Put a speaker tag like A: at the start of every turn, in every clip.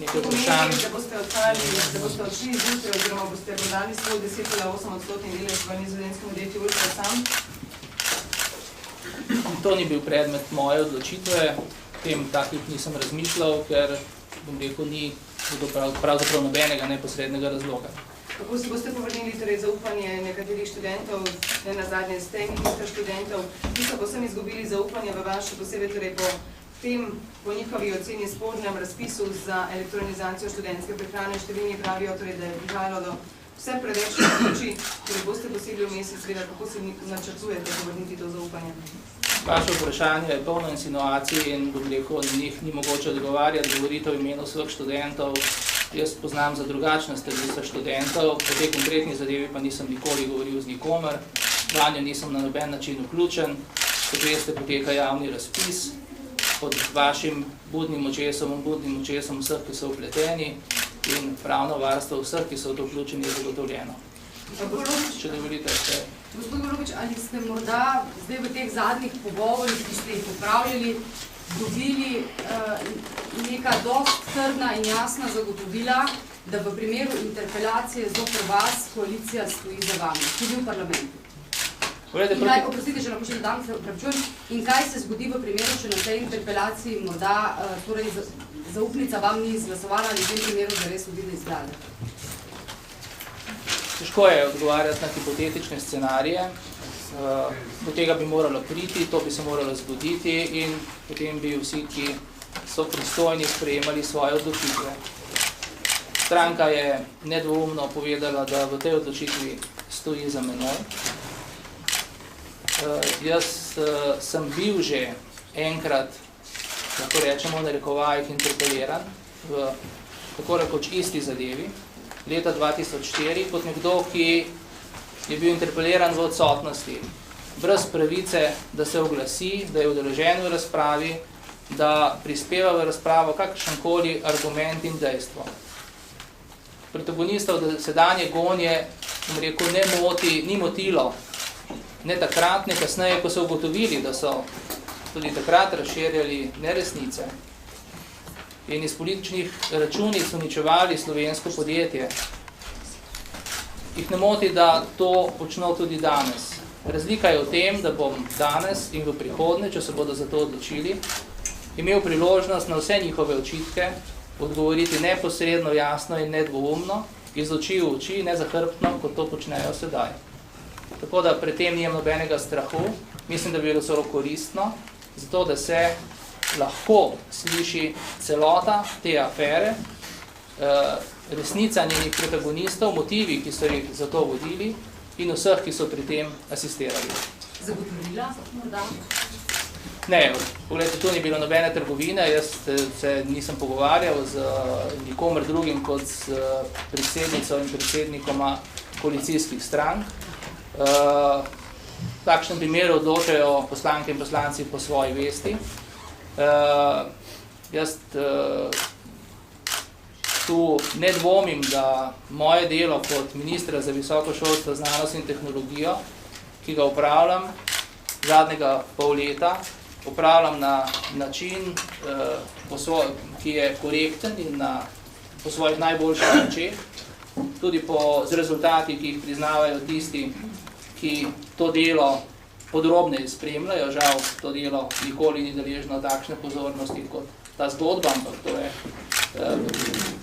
A: nekaj vprašanj.
B: Da boste odšli zjutraj oziroma boste prodali svoj 10,8% delež v nizozemskem podjetju Ultrasound?
A: To ni bil predmet moje odločitve, tem takih nisem razmišljal, ker bom rekel, ni pravzaprav nobenega neposrednega razloga.
B: Kako si boste povrnili torej zaupanje nekaterih študentov, ne nazadnje s tem študentov, ki so povsem izgubili zaupanje v vas, še posebej torej po njihovi oceni spornem razpisu za elektronizacijo študentske prehrane. Številni pravijo, torej, da je prihajalo do vse preveč pomoči, torej boste posebej v mesec, kako si načrtujete povrniti to zaupanje?
A: Vaše vprašanje je polno insinuacij in bom rekel, na njih ni mogoče odgovarjati, govorite v imenu vseh študentov. Jaz poznam za drugačne stališča študentov, po tej konkretni zadevi pa nisem nikoli govoril z nikomer, vanjo nisem na noben način vključen. Kot veste, poteka javni razpis pod vašim budnim očesom vseh, ki so vpleteni, in pravno varstvo vseh, ki so v to vključeni, je zagotovljeno. Če dovolite, še.
C: Gospod Golobič, ali ste morda zdaj v teh zadnjih pogovorih, ki ste jih upravljali, dobili neka dost trdna in jasna zagotovila, da v primeru interpelacije zoper vas koalicija stoji za vami, tudi v parlamentu? Oprostite, če lahko še dodam, se opravičujem. In kaj se zgodi v primeru, če na tej interpelaciji morda zaupnica vam ni izglasovala ali v tem primeru zares odide iz vlade?
A: Težko je odgovarjati na hipotetične scenarije, do tega bi moralo priti, to bi se moralo zgoditi in potem bi vsi, ki so pristojni, sprejemali svoje odločitve. Stranka je nedvoumno povedala, da v tej odločitvi stoji za menoj. Jaz sem bil že enkrat, lahko rečemo, v narekovajih interpeliran v tako rekoč isti zadevi, leta 2004, kot nekdo, ki je bil interpeliran v odsotnosti, brez pravice, da se oglasi, da je udeležen v razpravi, da prispeva v razpravo kakršenkoli argument in dejstvo. Protagonistov sedanje gonje, bom rekel, ni motilo, ne takrat, ne kasneje, ko so ugotovili, da so tudi takrat razširjali neresnice in iz političnih računic uničevali slovensko podjetje. Jih ne moti, da to počno tudi danes. Razlika je v tem, da bom danes in v prihodnje, če se bodo za to odločili, imel priložnost na vse njihove očitke odgovoriti neposredno, jasno in nedvoumno, iz oči v oči, nezahrbtno, kot to počnejo sedaj. Tako da pred tem nijem nobenega strahu, mislim, da bi bilo zelo koristno, zato da se lahko sliši celota te afere, resnica njenih protagonistov, motivi, ki so jih za to vodili in vseh, ki so pri tem asistirali.
C: Zagotovila morda?
A: Ne, pogledajte, tu ni bilo nobene trgovine, jaz se nisem pogovarjal z nikomer drugim kot z predsednico in predsednikoma koalicijskih strank. V takšnem primeru odločajo poslanke in poslanci po svoji vesti. Jaz tu ne dvomim, da moje delo kot ministra za visoko šolstvo, znanost in tehnologijo, ki ga upravljam zadnjega pol leta, upravljam na način, ki je korekten in po svojih najboljših močeh, tudi z rezultati, ki jih priznavajo tisti, ki to delo podrobneje spremljajo. Žal, to delo nikoli ni deležno takšne pozornosti kot ta zgodba, ampak to je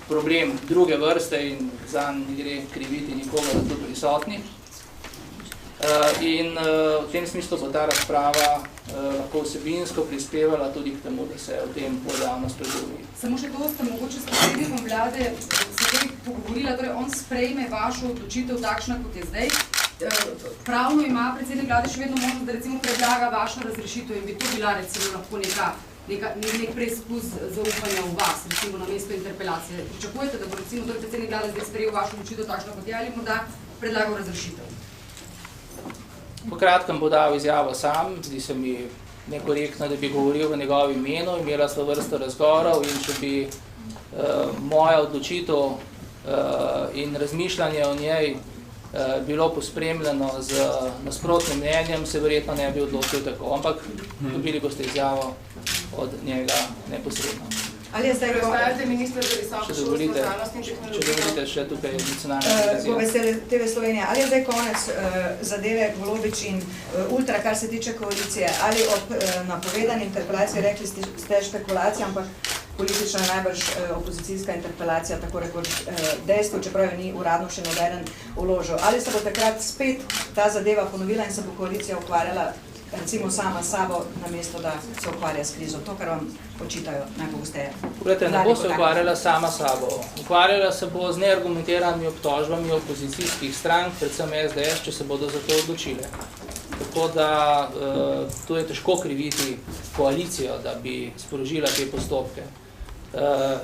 A: problem druge vrste in zanj ne gre kriviti nikogar tu prisotnih. In v tem smislu bo ta razprava lahko vsebinsko prispevala tudi k temu, da se o tem bolj javno spregovori.
C: Samo še to ste mogoče s predsednikom vlade se tudi pogovorila, torej on sprejme vašo odločitev takšna, kot je zdaj. Pravno ima predsednik vlade še vedno možnost, da recimo predlaga vašo razrešitev in bi to bila recimo lahko nek preizkus zaupanja v vas, recimo na mesto interpelacije. Pričakujete, da bo recimo predsednik vlade zdaj sprejel vašo odločitev takšna, kot je, ali morda predlagal razrešitev?
A: Po kratkem bo dal izjavo sam, zdi se mi nekorektno, da bi govoril v njegovem imenu, imela sva vrsto razgovorov in če bi moja odločitev in razmišljanje o njej bilo pospremljeno z nasprotnim mnenjem, se verjetno ne bi odločil tako, ampak dobili boste izjavo od njega neposredno.
D: Ali je zdaj
B: Preostajate minister za visoko
A: Če
B: šolstvo,
A: dovolite,
B: znanost in
A: če
B: tehnologijo.
A: dovolite še tukaj nacionalna
D: po
A: televizija.
D: veseli TV Slovenija, ali je zdaj konec zadeve Golobič in Ultra, kar se tiče koalicije, ali ob napovedani interpelaciji, rekli ste špekulacija, ampak politično je najbrž opozicijska interpelacija, tako rekoč dejstvo, čeprav je ni uradno še nobeden vložil. Ali se bo takrat spet ta zadeva ponovila in se bo koalicija ukvarjala recimo sama s sabo, namesto da se ukvarja s krizo, to, kar vam očitajo najpogosteje?
A: Poglejte, ne bo se ukvarjala sama s sabo. Ukvarjala se bo z neargumentiranimi obtožbami opozicijskih strank, predvsem SDS, če se bodo za to odločile. Tako da tu je težko kriviti koalicijo, da bi sporožila te postopke.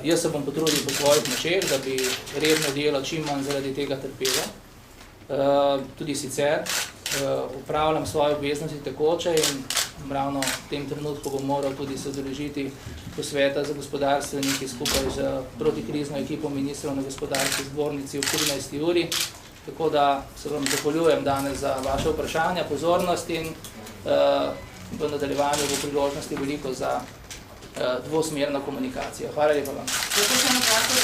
A: Jaz se bom potrudil po svojih močeh, da bi redno delo čim manj zaradi tega trpelo. Tudi sicer upravljam svoje obveznosti tekoče in ravno v tem trenutku bom moral tudi se udeležiti posveta za gospodarstveniki skupaj z protikrizno ekipo ministrov na gospodarski zbornici v 14. uri. Tako da se vam zahvaljujem danes za vaše vprašanja, pozornost in v nadaljevanju bo priložnosti veliko za dvosmerno komunikacijo. Hvala lepa vam.
B: Zato še na kratko